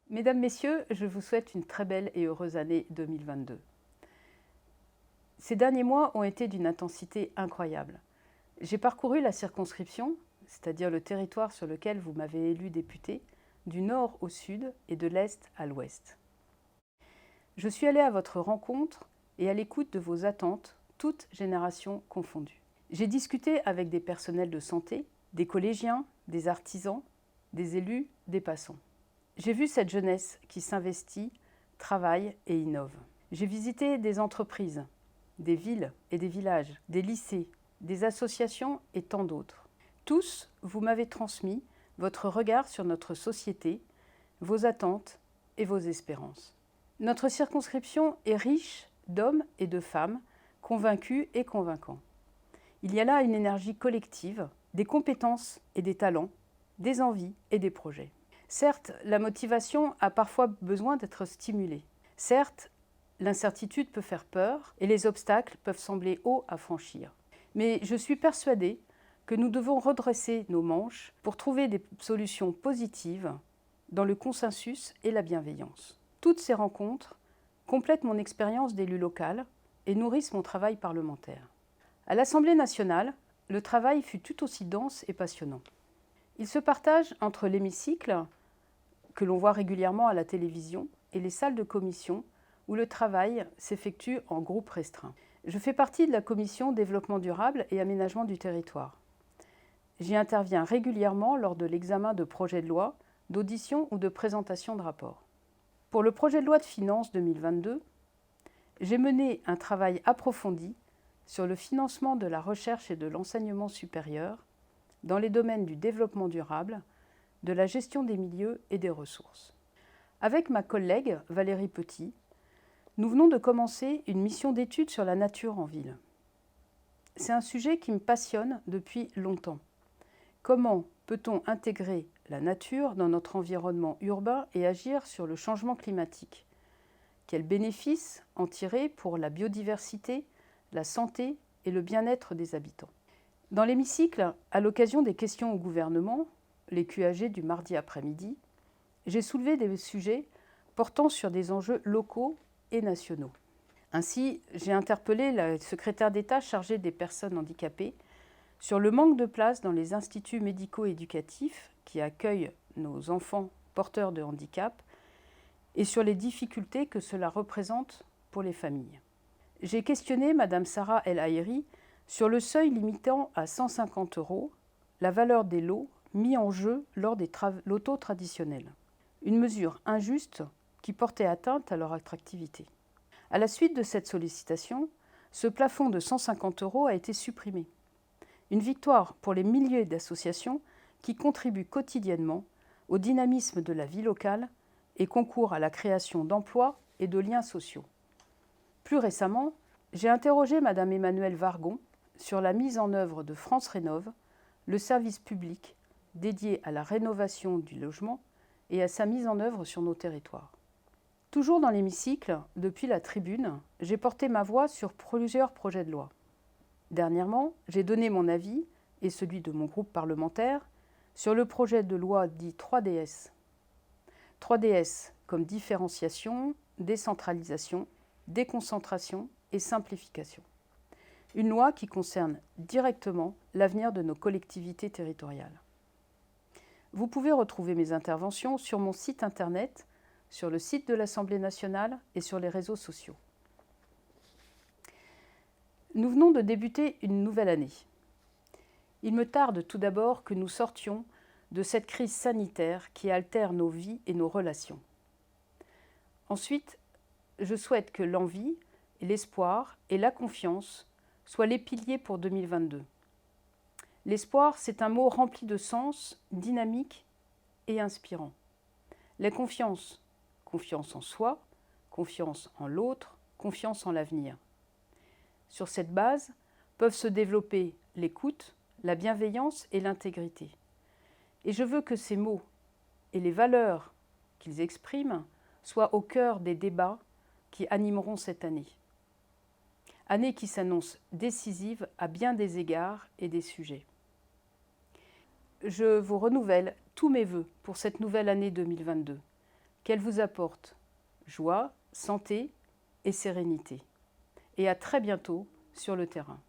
Mesdames, Messieurs, je vous souhaite une très belle et heureuse année 2022. Ces derniers mois ont été d'une intensité incroyable. J'ai parcouru la circonscription, c'est-à-dire le territoire sur lequel vous m'avez élu député, du nord au sud et de l'est à l'ouest. Je suis allée à votre rencontre et à l'écoute de vos attentes, toutes générations confondues. J'ai discuté avec des personnels de santé, des collégiens, des artisans, des élus, des passants. J'ai vu cette jeunesse qui s'investit, travaille et innove. J'ai visité des entreprises, des villes et des villages, des lycées, des associations et tant d'autres. Tous, vous m'avez transmis votre regard sur notre société, vos attentes et vos espérances. Notre circonscription est riche d'hommes et de femmes convaincus et convaincants. Il y a là une énergie collective, des compétences et des talents, des envies et des projets. Certes, la motivation a parfois besoin d'être stimulée. Certes, l'incertitude peut faire peur et les obstacles peuvent sembler hauts à franchir. Mais je suis persuadée que nous devons redresser nos manches pour trouver des solutions positives dans le consensus et la bienveillance. Toutes ces rencontres complètent mon expérience d'élu local et nourrissent mon travail parlementaire. À l'Assemblée nationale, le travail fut tout aussi dense et passionnant. Il se partage entre l'hémicycle, que l'on voit régulièrement à la télévision, et les salles de commission, où le travail s'effectue en groupe restreint. Je fais partie de la commission développement durable et aménagement du territoire. J'y interviens régulièrement lors de l'examen de projets de loi, d'audition ou de présentation de rapports. Pour le projet de loi de finances 2022, j'ai mené un travail approfondi sur le financement de la recherche et de l'enseignement supérieur dans les domaines du développement durable, de la gestion des milieux et des ressources. Avec ma collègue Valérie Petit, nous venons de commencer une mission d'étude sur la nature en ville. C'est un sujet qui me passionne depuis longtemps. Comment peut-on intégrer la nature dans notre environnement urbain et agir sur le changement climatique ? Quels bénéfices en tirer pour la biodiversité, la santé et le bien-être des habitants ? Dans l'hémicycle, à l'occasion des questions au gouvernement, les QAG du mardi après-midi, j'ai soulevé des sujets portant sur des enjeux locaux et nationaux. Ainsi, j'ai interpellé la secrétaire d'État chargée des personnes handicapées sur le manque de place dans les instituts médico-éducatifs qui accueillent nos enfants porteurs de handicap et sur les difficultés que cela représente pour les familles. J'ai questionné Mme Sarah El Haïry sur le seuil limitant à 150 € la valeur des lots mis en jeu lors des lotos traditionnels. Une mesure injuste qui portait atteinte à leur attractivité. À la suite de cette sollicitation, ce plafond de 150 € a été supprimé. Une victoire pour les milliers d'associations qui contribuent quotidiennement au dynamisme de la vie locale et concourent à la création d'emplois et de liens sociaux. Plus récemment, j'ai interrogé Mme Emmanuelle Wargon sur la mise en œuvre de France Rénov', le service public dédié à la rénovation du logement et à sa mise en œuvre sur nos territoires. Toujours dans l'hémicycle, depuis la tribune, j'ai porté ma voix sur plusieurs projets de loi. Dernièrement, j'ai donné mon avis, et celui de mon groupe parlementaire, sur le projet de loi dit 3DS. 3DS comme différenciation, décentralisation, déconcentration et simplification. Une loi qui concerne directement l'avenir de nos collectivités territoriales. Vous pouvez retrouver mes interventions sur mon site internet, sur le site de l'Assemblée nationale et sur les réseaux sociaux. Nous venons de débuter une nouvelle année. Il me tarde tout d'abord que nous sortions de cette crise sanitaire qui altère nos vies et nos relations. Ensuite, je souhaite que l'envie, l'espoir et la confiance soient les piliers pour 2022. L'espoir, c'est un mot rempli de sens, dynamique et inspirant. La confiance, confiance en soi, confiance en l'autre, confiance en l'avenir. Sur cette base peuvent se développer l'écoute, la bienveillance et l'intégrité. Et je veux que ces mots et les valeurs qu'ils expriment soient au cœur des débats qui animeront cette année. Année qui s'annonce décisive à bien des égards et des sujets. Je vous renouvelle tous mes vœux pour cette nouvelle année 2022. qu'elle vous apporte joie, santé et sérénité. Et à très bientôt sur le terrain.